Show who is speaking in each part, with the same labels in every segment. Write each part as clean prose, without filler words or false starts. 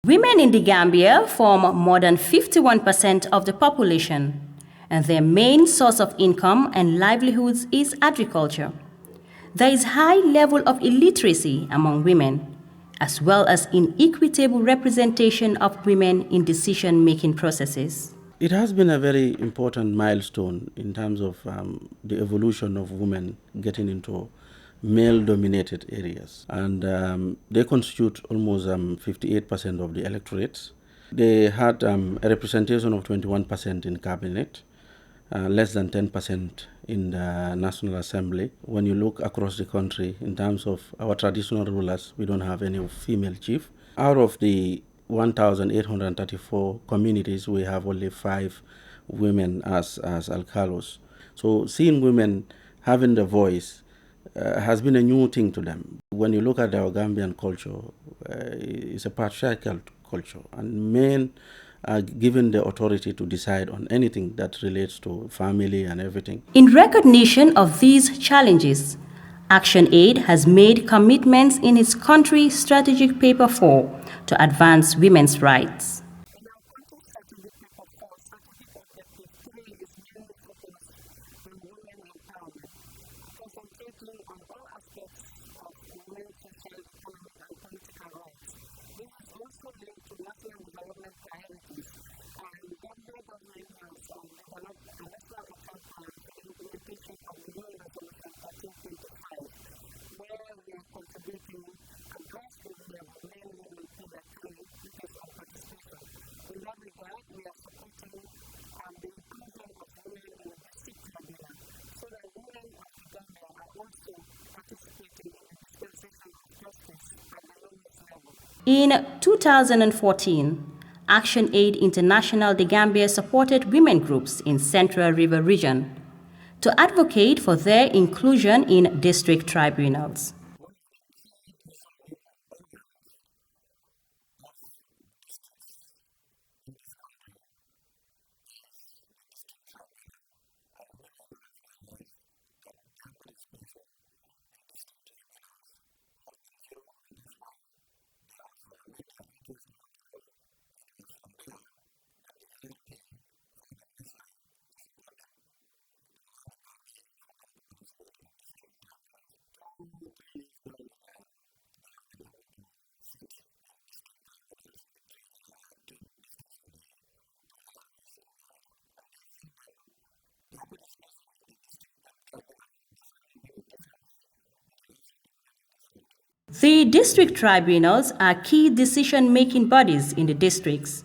Speaker 1: Women in the Gambia form more than 51% of the population, and their main source of income and livelihoods is agriculture. There is high level of illiteracy among women, as well as inequitable representation of women in decision-making processes.
Speaker 2: It has been a very important milestone in terms of the evolution of women getting into male-dominated areas. And they constitute almost 58% of the electorate. They had a representation of 21% in cabinet, less than 10% in the National Assembly. When you look across the country, in terms of our traditional rulers, we don't have any female chief. Out of the 1,834 communities, we have only 5 women as alcalos. So seeing women having the voice has been a new thing to them. When you look at our Gambian culture, it's a patriarchal culture, and men are given the authority to decide on anything that relates to family and everything.
Speaker 1: In recognition of these challenges, ActionAid has made commitments in its country strategic paper 4 to advance women's rights. In 2014, ActionAid International The Gambia supported women groups in Central River Region to advocate for their inclusion in district tribunals. The district tribunals are key decision-making bodies in the districts.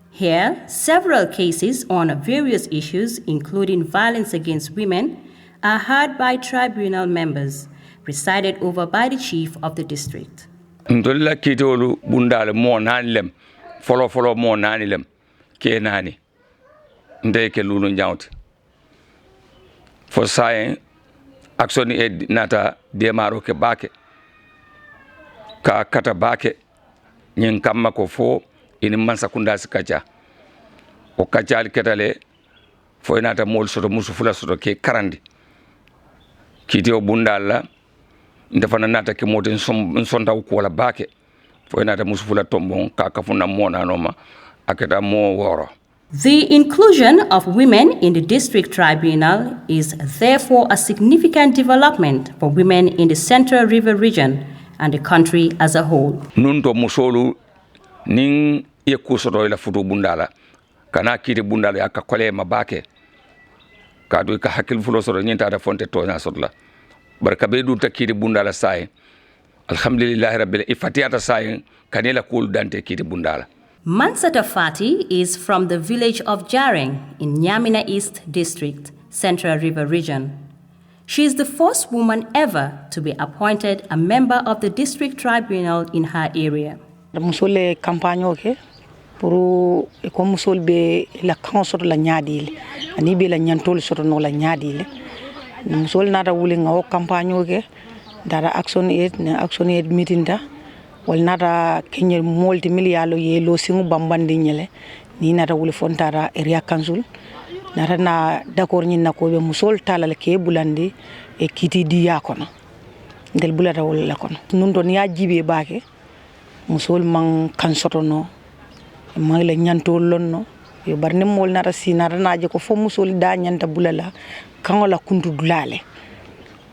Speaker 1: Here, several cases on various issues, including violence against women, are heard by tribunal members, presided over by the chief of the district.
Speaker 3: Ndolla kitolu bundale mo nanilem folo mo nanilem ke nani ndeke lulu njawti for sayen ActionAid nata demaro ke bake ka kata bake nyen kamma ko fo ini mansa kunda sikaja o kajal ketale fo nata mol soto musu fula soto ke karandi kiti o bundalla ndefana nata ke moten sonda ko wala bake fo nata musu fula tombon ka kafuna mona noma aketa mo woro.
Speaker 1: The inclusion of women in the district tribunal is therefore a significant development for women in the Central River region and the country as a whole.
Speaker 3: Nunto musolu ning yekusoto ila futu bundala kana kiti bundala yakakole mabake kadu ka hakil fulo soto nyenta da fonte to na sotla barka be du takiri bundala sai alhamdulillah rabbil ifatiata sai kanela kul dante kiti bundala.
Speaker 1: Mansata Fati is from the village of Jareng in Nyamina East District, Central River Region. She is the first woman ever to be appointed a member of the district tribunal in her area.
Speaker 4: Musole campagne ke pour ko musol be la consort la nyaadile ani be la nyantol soto no la nyaadile musol nata wuli nga o campagne ke dara ActionAid meeting da wal nata kenye multi millialo ye lo singu bambandi nyele ni nata wuli fontara area council nata na d'accord nyi nako be musol talal ke bulandi e kiti diya kono del bulata wala kono nun don ya jibe baake musol man kan soto no ma la nyantol lonno yo barne mol nata sinara naje ko fo musol da nyanta bulala kangola kuntu dulale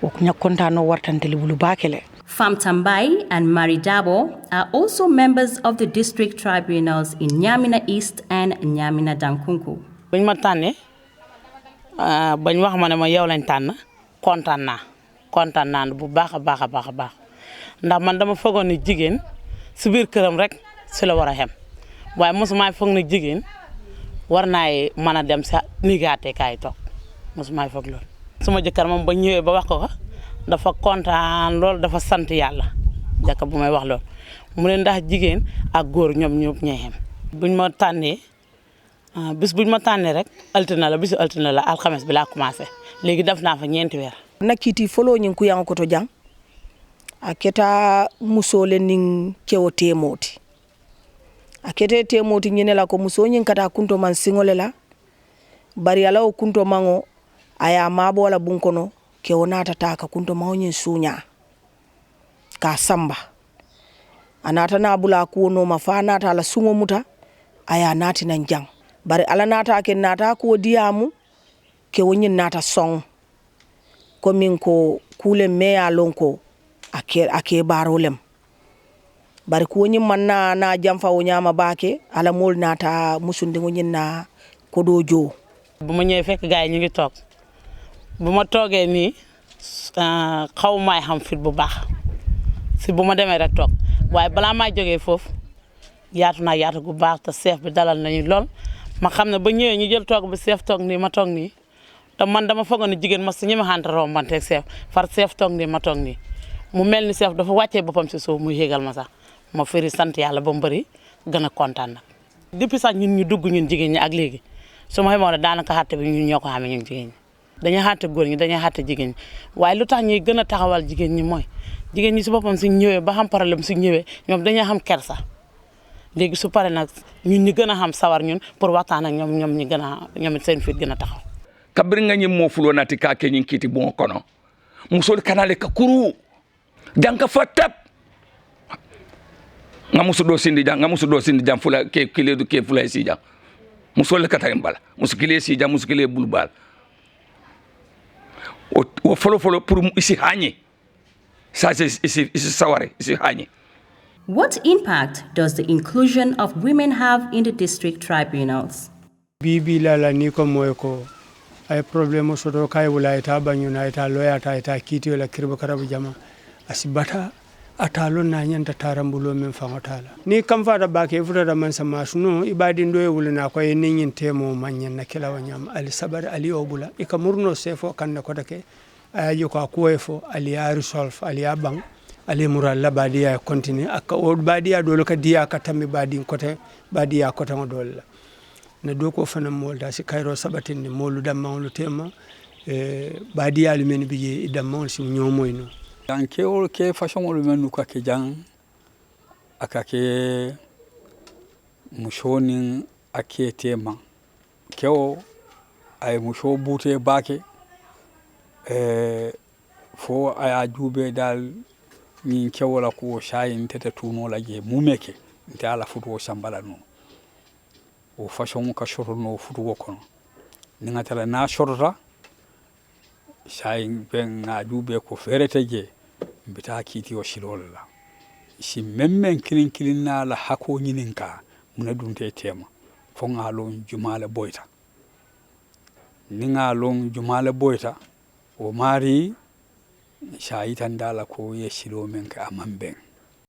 Speaker 4: o nyakontano wartanteli bulu bakele.
Speaker 1: Fam Tambai and Mari Dabo are also members of the district tribunals in Nyamina East and Nyamina Dankunku.
Speaker 5: Bañ ma tànné bañ wax ma ne ma yow lañ tànn kontaan naa bu baax a baax ndax man dama foogoon ni jigéen si biir këram rek si la war a xem waaye mosuma foog ni jigéen war naay mën a dem sa nigaate kaay toog mosuma foog loolu. suma jëkkër moom ba ñëwee ba wax ko dafa kontaan lool dafa sant yàlla jàkka bu may wax lool mu ne ndax jigéen ak góor ñoom ñëpp ñooy xem buñ ma tànnee bis buñ ma tànnee rek altine la bisu altine la alxames bi laa commencé léegi def naa fa 9 weer.
Speaker 6: nakiti folo nyin ku yang ko to jang aketa musole ning kewo temoti akete temoti nyine la ko muso nyin kata kunto man singole la bari ala o kunto mango aya mabo la bunkono kewo nata taka kunto mango nyin sunya ka samba anata na bula ko no mafana ta la sungo muta aya nati nan jang bari ala nata ke nata ko diamu kewo nyin nata song komin ko kule meya lonko ake barolem bari ko nyi manna na jamfa o nyama baake ala mol nata musunde ngo nyina ko dojo
Speaker 5: buma ñëw fekk gaay ñi ngi tok buma toogee ni xaw may xam fit bu baax si buma démé rek tok waye bala may joggé fofu yaatu gu baax te chef bi dalal nañu lool ma xamne ba ñëwé ñu jël tok bi chef tok ni ma tok ni te man dama fogoon ne jigéen ma si ñi ma xante rombante chef far chef toog nii ma toog nii mu mel ni chef dafa wàccee boppam si suuf muy yégal ma sax ma firi sant yàlla ba mu bëri gën a kontaan nag. depuis sax ñun ñu dugg ñun jigéen ñi ak léegi su ma xamoon ne daanaka xatte bi ñun ñoo ko xamee ñun jigéen ñi dañuy xatte góor ñi dañuy xatte jigéen ñi waaye lu tax ñuy gën a taxawal jigéen ñi mooy jigéen ñi si boppam suñ ñëwee ba xam problème suñ ñëwee ñoom dañuy xam kersa léegi su pare nag ñun ñu gën a xam sawar ñun pour waxtaan ak ñoom ñu gën a ñoom seen fit gën a taxaw.
Speaker 3: kabiri nga ñi mo fulo nati ka ke ñin kiti bon kono musol kanale ka kuru janka fatap nga musu do sindi jang fula ke kile du ke fula si jang musol ka tay mbala musu kile si jang musu kile bulbal o folo pour isi hañi ça c'est isi saware isi hañi.
Speaker 1: What impact does the inclusion of women have in the district tribunals?
Speaker 7: Bibi la ni ko moy ko ay problème soto kay wala ita banyuna ita loya ita kiti wala kirbo karabu jama asibata atalo na nyanta tarambulo men fangotala ni kam fata bake futa da man sama suno ibadi ndoye wulina ko e nyin temo manyen na kila wanyam ali sabar ali obula ikamurno sefo kanne ko dake ayo ko kuwefo ali ya resolve ali ya bang ali mural la badiya continue aka o badiya dolo ka diya ka tammi badi kote badiya kote ngodolla na doko fana molda si kayro sabatinde molu damma tema badiya lu men biye damma si nyomoyno
Speaker 8: dan kewol ke façon lu men ko ke jang akake mushonin ake tema kewo ay musho bute bake fo aya jube dal ni kewola ko shayin tete tuno laje mumeke nta ala futu sambala no o façon ka shorno futu kono ni ngatala na shorta shayin ben na jube ko ferete je mbita kiti o shilola si memmen kilin na la hako nyininka muna dunte tema fo ngalon jumala boyta ni ngalon jumala boyta o mari shayitan dala ko ye shilo men ka amamben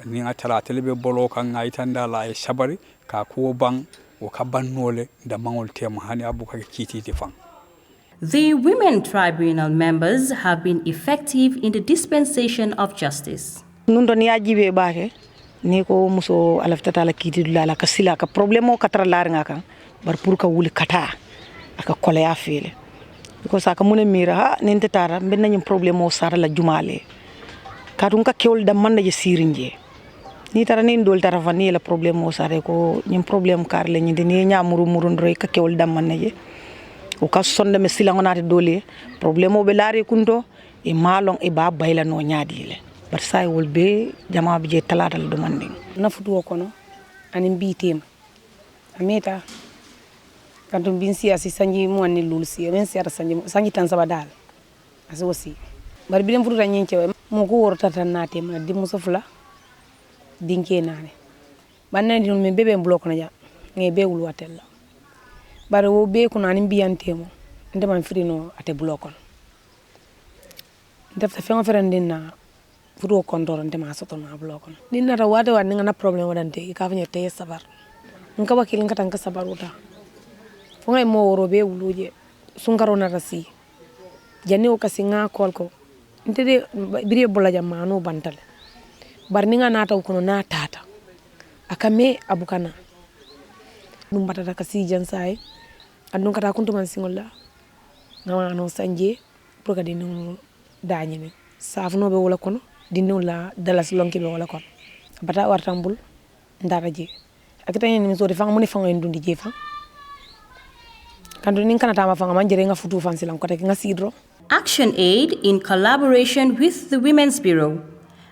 Speaker 8: ni atala telebe bolo kan ngayitan dala e sabari ka ko bang o ka bannole da mangol tema hani abu ka kiti defan.
Speaker 1: The women tribunal members have been effective in the dispensation of justice.
Speaker 4: Nun don ya jibe baake ni ko muso alaftata la kiti dula ka sila ka problemo ka tara lar nga kan bar pour ka wuli kata aka kole ya fele ko saka mune mira ha nente tara ben nañu problemo sara la jumale kadun ka kewol dam man je sirinje ni tara ni ndol tara fani la problemo sare ko ñim problème kar la ñi ni ñamuru murun roy ka kewol dam man je o ka sonde me sila ngonati dole problemo be laari kunto e malong e ba bayla no nyaadile bar say wol be jama bi je talata do manding
Speaker 9: na futu kono anin bitem
Speaker 6: ameta kanto bin siya si sanji mo ni lul si men siya sanji tan saba dal aso si bar bi dem futa nyin cewe mo ko worta tan nate ma di muso fula dinke nane banna di men bebe block na ja nge be wul watel bar wo be ko nani biyantemo ndema frino ate block defta fengo ferandina fudo kondoro ndema soto na block ninna ta wade wad nga na problem wadante ka fanya te sabar nka wakil nka tan ka sabar uta fo ngay mo woro be wuluje sungaro na rasi janni o kasi nga kolko ntede biri bola jamma no bantal bar ni nga nata ko na tata akame abukana dum batata kasi jansay andun kata kuntu man singolla ngama no sanje pour ka dinu dañi safno be wala kono dinu la dalas lonki be wala kon bata wartambul ndara je akitani ni so defang muni fango ndundi je fa kandu nin kana tama fanga manjere nga futu fansilan ko nga sidro.
Speaker 1: Action Aid, in collaboration with the Women's Bureau,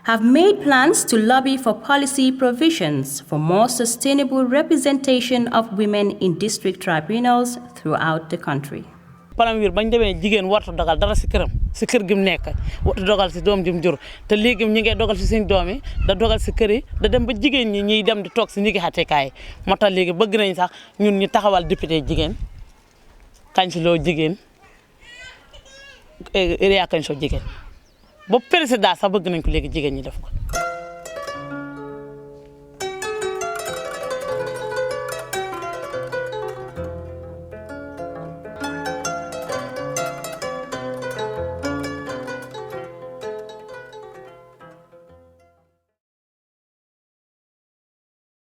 Speaker 1: have made plans to lobby for policy provisions for more sustainable representation of women in district tribunals throughout the country.
Speaker 5: palam wir bañ demee jigéen warta dogal dara si këram si kër gi mu nekk warta dogal si doom ji mu jur te léegi ñi ngay dogal si seen doom yi da dogal si kër yi da dem ba jigéen ñi ñiy dem di toog si nigi xatekaay moo tax léegi bëgg nañ sax ñun ñu taxawal député jigéen kañ si loo jigéen area kañ soo jigéen ba président sax bëgg nañ ko léegi jigéen ñi def ko